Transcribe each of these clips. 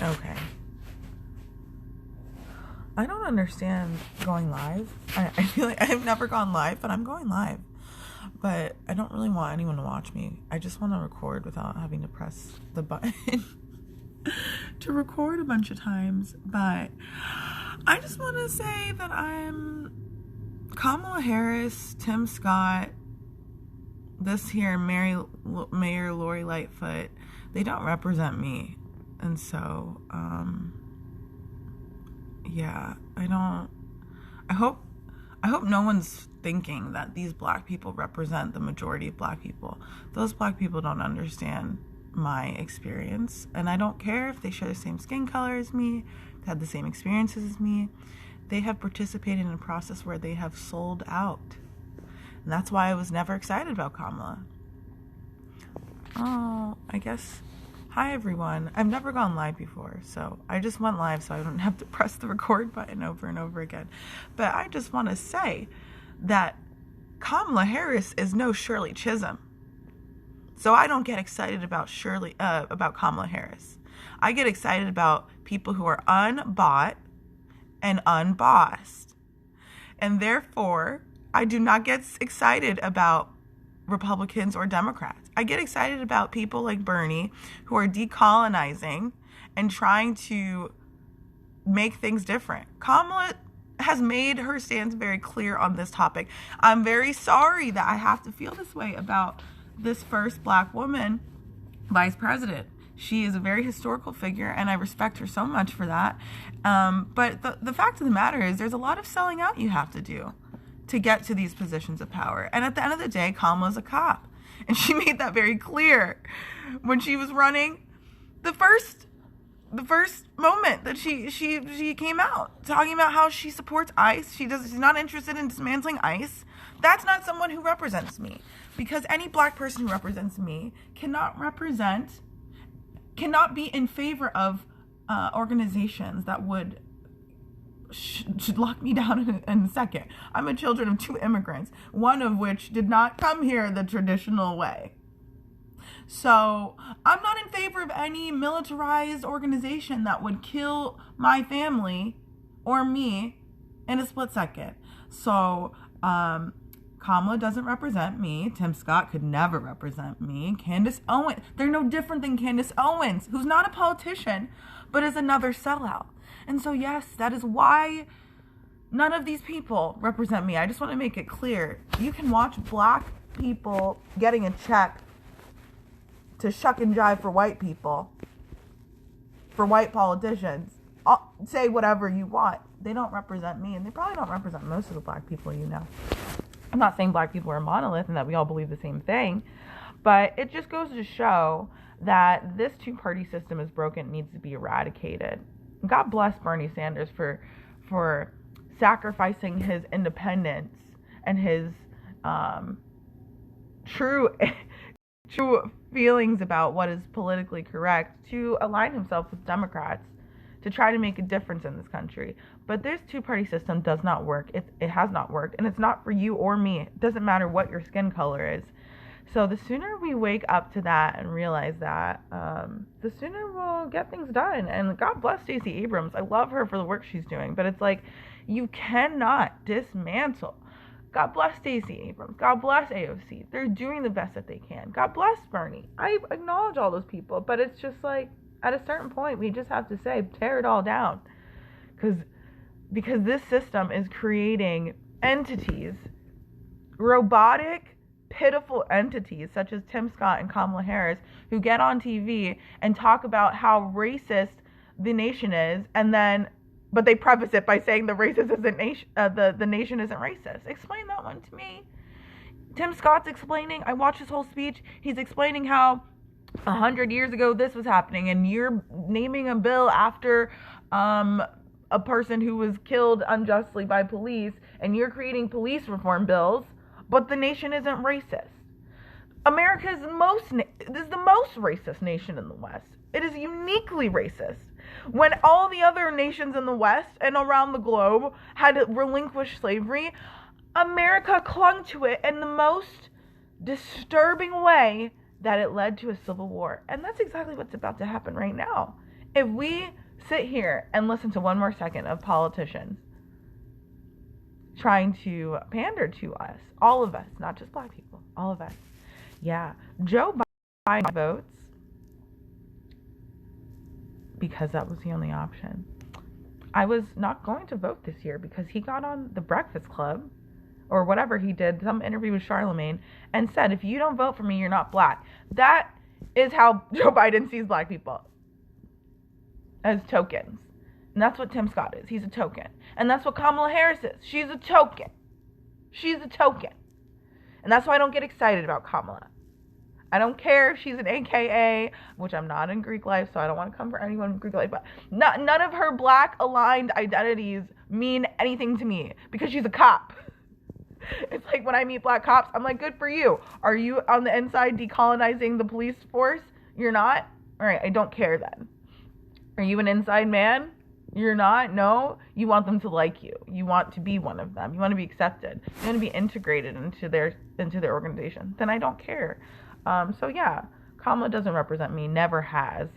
Okay. I don't understand going live. I feel like I've never gone live, but I'm going live. But I don't really want anyone to watch me. I just want to record without having to press the button to record a bunch of times. But I just want to say that I'm Kamala Harris, Tim Scott, this here Mayor Lori Lightfoot. They don't represent me. And so, yeah, I hope no one's thinking that these black people represent the majority of black people. Those black people don't understand my experience, and I don't care if they share the same skin color as me, had the same experiences as me. They have participated in a process where they have sold out. And that's why I was never excited about Kamala. Oh, I guess. Hi, everyone. I've never gone live before, so I just went live so I don't have to press the record button over and over again. But I just want to say that Kamala Harris is no Shirley Chisholm. So I don't get excited about about Kamala Harris. I get excited about people who are unbought and unbossed. And therefore, I do not get excited about Republicans or Democrats. I get excited about people like Bernie who are decolonizing and trying to make things different. Kamala has made her stance very clear on this topic. I'm very sorry that I have to feel this way about this first black woman vice president. She is a very historical figure, and I respect her so much for that. But the fact of the matter is there's a lot of selling out you have to do to get to these positions of power. And at the end of the day, Kamala's a cop. And she made that very clear when she was running the first moment that she came out, talking about how she supports ICE. She's not interested in dismantling ICE. That's not someone who represents me, because any black person who represents me cannot be in favor of organizations that should lock me down in a second. I'm a children of two immigrants, one of which did not come here the traditional way. So I'm not in favor of any militarized organization that would kill my family or me in a split second. So Kamala doesn't represent me. Tim Scott could never represent me. Candace Owens, they're no different than Candace Owens, who's not a politician, but is another sellout. And so, yes, that is why none of these people represent me. I just want to make it clear. You can watch black people getting a check to shuck and jive for white people, for white politicians. Say whatever you want. They don't represent me, and they probably don't represent most of the black people you know. I'm not saying black people are a monolith and that we all believe the same thing, but it just goes to show that this two-party system is broken and needs to be eradicated. God bless Bernie Sanders for sacrificing his independence and his true feelings about what is politically correct to align himself with Democrats to try to make a difference in this country. But this two-party system does not work. It has not worked, and it's not for you or me. It doesn't matter what your skin color is. So the sooner we wake up to that and realize that, the sooner we'll get things done. And God bless Stacey Abrams. I love her for the work she's doing. But it's like, you cannot dismantle. God bless Stacey Abrams. God bless AOC. They're doing the best that they can. God bless Bernie. I acknowledge all those people. But it's just like, at a certain point, we just have to say, tear it all down. Because this system is creating entities, robotic, pitiful entities such as Tim Scott and Kamala Harris, who get on TV and talk about how racist the nation is, but they preface it by saying the nation isn't racist. Explain that one to me. Tim Scott's explaining. I watched his whole speech. He's explaining how 100 years ago this was happening, and you're naming a bill after a person who was killed unjustly by police, and you're creating police reform bills. But the nation isn't racist. America is the most racist nation in the West. It is uniquely racist. When all the other nations in the West and around the globe had relinquished slavery, America clung to it in the most disturbing way that it led to a civil war. And that's exactly what's about to happen right now. If we sit here and listen to one more second of politicians trying to pander to us, all of us, not just black people, all of us. Yeah, Joe Biden votes because that was the only option. I was not going to vote this year because he got on the Breakfast Club or whatever he did, some interview with Charlemagne, and said, if you don't vote for me, you're not black. That is how Joe Biden sees black people, as tokens. And that's what Tim Scott is. He's a token. And that's what Kamala Harris is. She's a token. She's a token. And that's why I don't get excited about Kamala. I don't care if she's an AKA, which I'm not in Greek life, so I don't want to come for anyone in Greek life, but none of her black aligned identities mean anything to me because she's a cop. It's like when I meet black cops, I'm like, good for you. Are you on the inside decolonizing the police force? You're not? All right, I don't care then. Are you an inside man? You're not? No? You want them to like you. You want to be one of them. You want to be accepted. You want to be integrated into their organization. Then I don't care. So yeah, Kamala doesn't represent me, never has.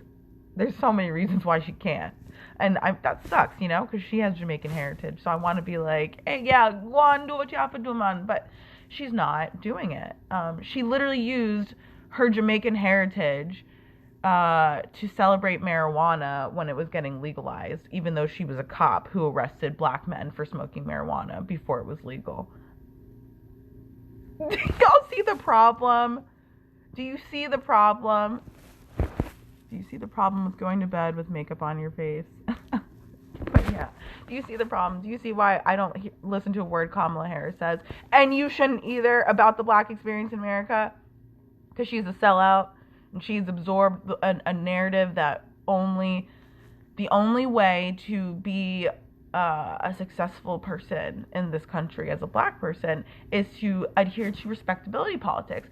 There's so many reasons why she can't. And that sucks, because she has Jamaican heritage. So I want to be like, hey, yeah, go on, do what you have to do, man. But she's not doing it. She literally used her Jamaican heritage to celebrate marijuana when it was getting legalized, even though she was a cop who arrested black men for smoking marijuana before it was legal. Y'all see the problem? Do you see the problem? Do you see the problem with going to bed with makeup on your face? But yeah, do you see the problem? Do you see why I don't listen to a word Kamala Harris says? And you shouldn't either about the black experience in America, because she's a sellout and she's absorbed a narrative that the only way to be a successful person in this country as a black person is to adhere to respectability politics.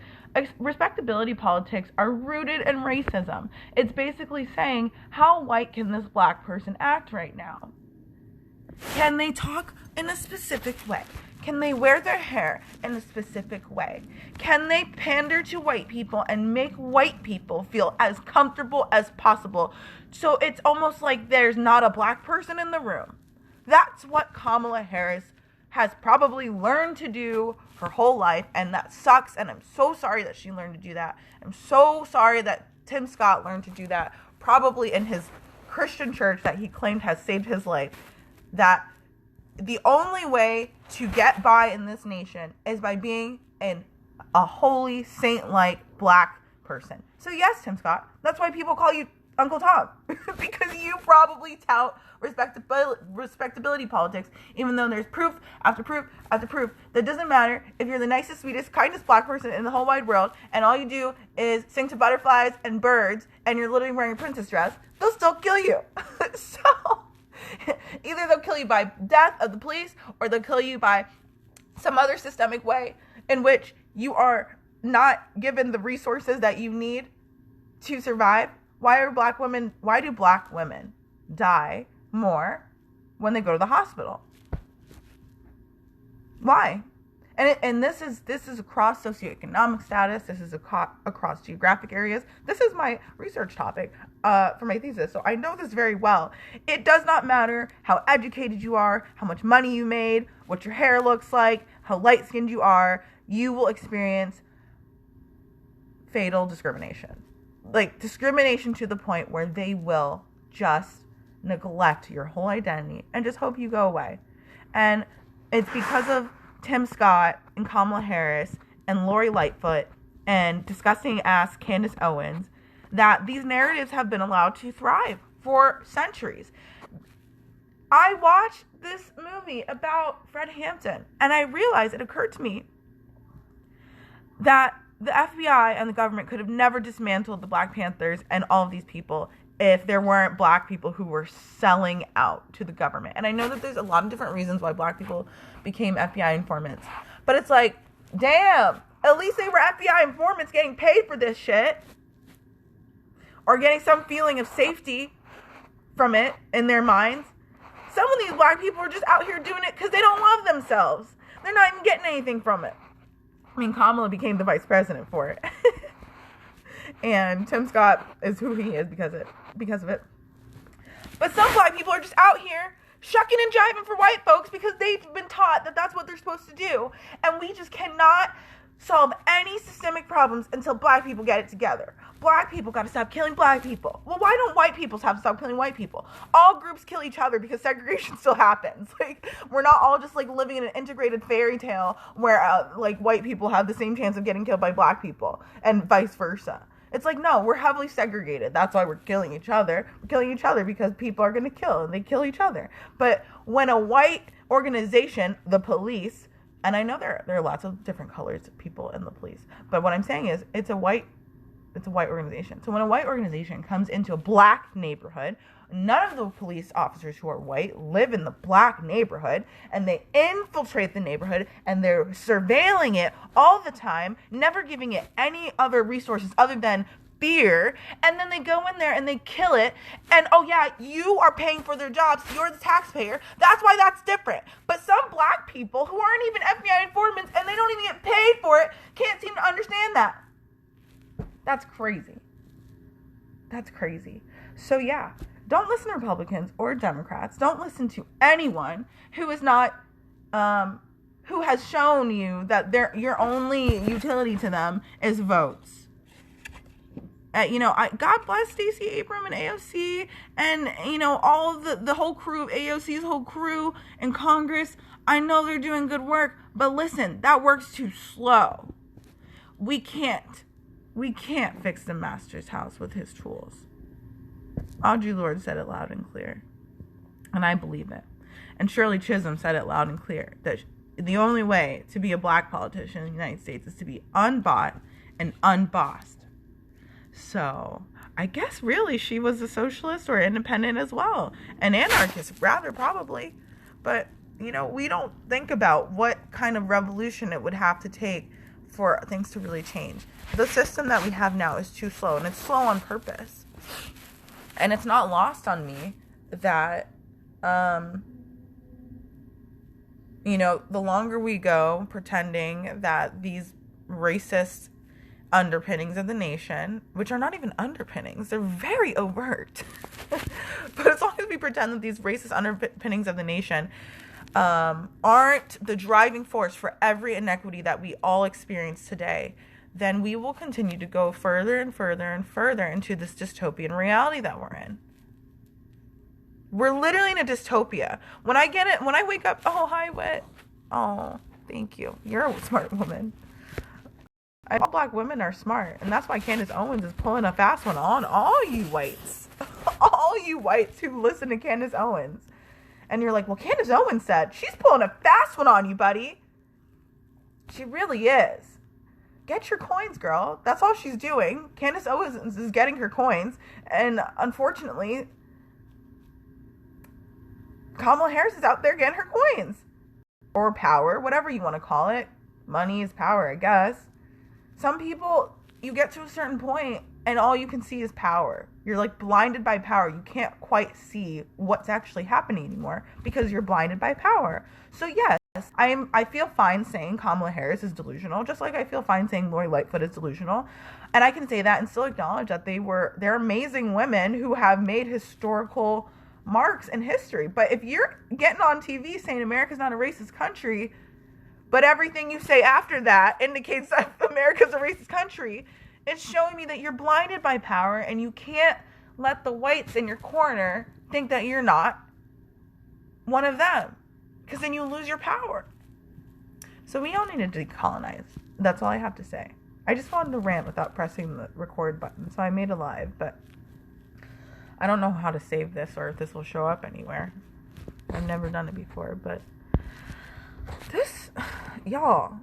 Respectability politics are rooted in racism. It's basically saying, how white can this black person act right now? Can they talk in a specific way? Can they wear their hair in a specific way? Can they pander to white people and make white people feel as comfortable as possible? So it's almost like there's not a black person in the room. That's what Kamala Harris has probably learned to do her whole life, and that sucks, and I'm so sorry that she learned to do that. I'm so sorry that Tim Scott learned to do that, probably in his Christian church that he claimed has saved his life. That the only way to get by in this nation is by being a holy, saint-like black person. So yes, Tim Scott, that's why people call you Uncle Tom, because you probably tout respectability politics, even though there's proof after proof after proof. That doesn't matter if you're the nicest, sweetest, kindest black person in the whole wide world, and all you do is sing to butterflies and birds, and you're literally wearing a princess dress, they'll still kill you. So either they'll kill you by death of the police, or they'll kill you by some other systemic way in which you are not given the resources that you need to survive. Why do black women die more when they go to the hospital? Why? And this is across socioeconomic status. This is across geographic areas. This is my research topic for my thesis, so I know this very well. It does not matter how educated you are, how much money you made, what your hair looks like, how light-skinned you are. You will experience fatal discrimination. Like, discrimination to the point where they will just neglect your whole identity and just hope you go away. And it's because of Tim Scott and Kamala Harris and Lori Lightfoot and disgusting ass Candace Owens that these narratives have been allowed to thrive for centuries. I watched this movie about Fred Hampton, and I realized, it occurred to me that the FBI and the government could have never dismantled the Black Panthers and all of these people if there weren't black people who were selling out to the government. And I know that there's a lot of different reasons why black people became FBI informants. But it's like, damn, at least they were FBI informants getting paid for this shit. Or getting some feeling of safety from it in their minds. Some of these black people are just out here doing it because they don't love themselves. They're not even getting anything from it. I mean, Kamala became the vice president for it. And Tim Scott is who he is because of it. some black people are just out here shucking and jiving for white folks because they've been taught that that's what they're supposed to do. And we just cannot solve any systemic problems until black people get it together. Black people got to stop killing black people. Well, why don't white people have to stop killing white people? All groups kill each other because segregation still happens. Like, we're not all just like living in an integrated fairy tale where like white people have the same chance of getting killed by black people and vice versa. It's like, no, we're heavily segregated. That's why we're killing each other. We're killing each other because people are going to kill and they kill each other. But when a white organization, the police, and I know there are lots of different colors of people in the police, but what I'm saying is it's a white organization. So when a white organization comes into a black neighborhood, none of the police officers who are white live in the black neighborhood, and they infiltrate the neighborhood and they're surveilling it all the time, never giving it any other resources other than fear, and then they go in there and they kill it, and oh yeah, you are paying for their jobs, you're the taxpayer, that's why that's different. But some black people who aren't even FBI informants and they don't even get paid for it can't seem to understand that. That's crazy. That's crazy. So yeah, don't listen to Republicans or Democrats. Don't listen to anyone who is not, who has shown you that your only utility to them is votes. God bless Stacey Abram and AOC and, all of the whole crew of AOC's whole crew in Congress. I know they're doing good work, but listen, that work's too slow. We can't fix the master's house with his tools. Audre Lorde said it loud and clear, and I believe it. And Shirley Chisholm said it loud and clear, that the only way to be a black politician in the United States is to be unbought and unbossed. So I guess really she was a socialist or independent as well. An anarchist, rather, probably. But, we don't think about what kind of revolution it would have to take for things to really change. The system that we have now is too slow, and it's slow on purpose. And it's not lost on me that, the longer we go pretending that these racist underpinnings of the nation, which are not even underpinnings, they're very overt. But as long as we pretend that these racist underpinnings of the nation aren't the driving force for every inequity that we all experience today, then we will continue to go further and further and further into this dystopian reality that we're in. We're literally in a dystopia. When I wake up, oh, hi, Wit. Oh, thank you. You're a smart woman. All black women are smart, and that's why Candace Owens is pulling a fast one on all you whites. All you whites who listen to Candace Owens. And you're like, well, Candace Owens said, she's pulling a fast one on you, buddy. She really is. Get your coins, girl. That's all she's doing. Candace Owens is getting her coins, and unfortunately, Kamala Harris is out there getting her coins. Or power, whatever you want to call it. Money is power, I guess. Some people, you get to a certain point and all you can see is power. You're like blinded by power. You can't quite see what's actually happening anymore because you're blinded by power. So yes, I feel fine saying Kamala Harris is delusional, just like I feel fine saying Lori Lightfoot is delusional. And I can say that and still acknowledge that they're amazing women who have made historical marks in history. But if you're getting on TV saying America's not a racist country, but everything you say after that indicates that America's a racist country, it's showing me that you're blinded by power and you can't let the whites in your corner think that you're not one of them, because then you lose your power. So we all need to decolonize. That's all I have to say. I just wanted to rant without pressing the record button, so I made a live, but I don't know how to save this or if this will show up anywhere. I've never done it before, but y'all,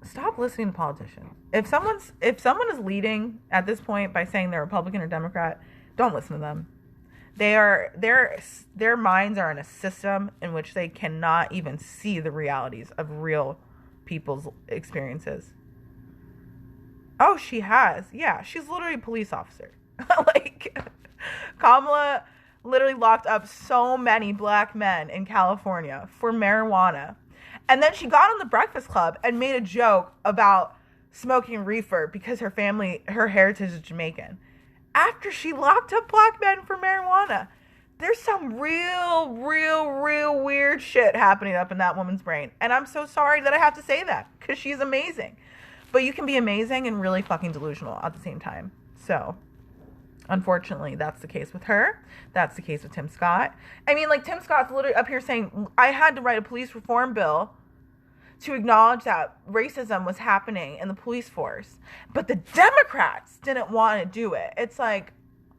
stop listening to politicians. If someone is leading at this point by saying they're Republican or Democrat, don't listen to them. Their minds are in a system in which they cannot even see the realities of real people's experiences. Oh, she has. Yeah, she's literally a police officer. Like, Kamala literally locked up so many black men in California for marijuana. And then she got on the Breakfast Club and made a joke about smoking reefer because her heritage is Jamaican. After she locked up black men for marijuana. there's some real weird shit happening up in that woman's brain. And I'm so sorry that I have to say that, because she's amazing. But you can be amazing and really fucking delusional at the same time. So, unfortunately, that's the case with her. That's the case with Tim Scott. I mean, like, Tim Scott's literally up here saying, I had to write a police reform bill to acknowledge that racism was happening in the police force. But the Democrats didn't want to do it. It's like,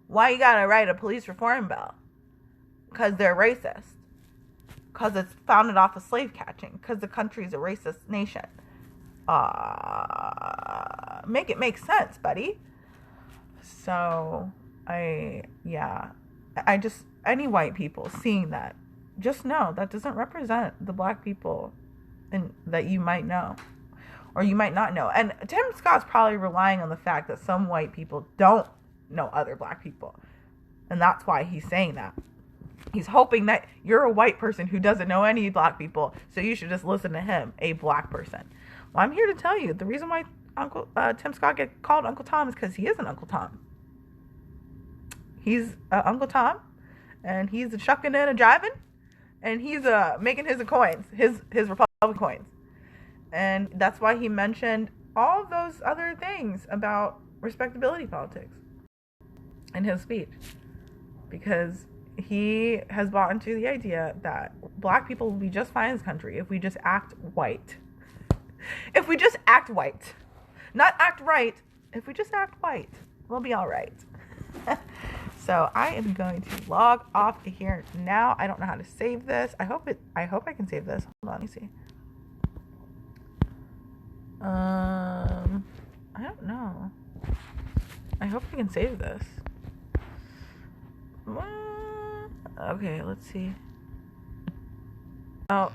why you gotta write a police reform bill? Because they're racist. Because it's founded off of slave catching. Because the country's a racist nation. Make it make sense, buddy. So, any white people seeing that, just know that doesn't represent the black people and that you might know. Or you might not know. And Tim Scott's probably relying on the fact that some white people don't know other black people. And that's why he's saying that. He's hoping that you're a white person who doesn't know any black people, so you should just listen to him, a black person. Well, I'm here to tell you, the reason why Tim Scott gets called Uncle Tom is because he is an Uncle Tom. He's Uncle Tom, and he's a shucking and a jiving, and he's making his coins, his Republican coins. And that's why he mentioned all those other things about respectability politics in his speech. Because he has bought into the idea that black people will be just fine in this country if we just act white. If we just act white. Not act right. If we just act white, we'll be all right. So I am going to log off here now. I don't know how to save this. I hope I can save this. Hold on, let me see. I don't know. I hope I can save this. Okay, let's see. Oh.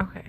Okay.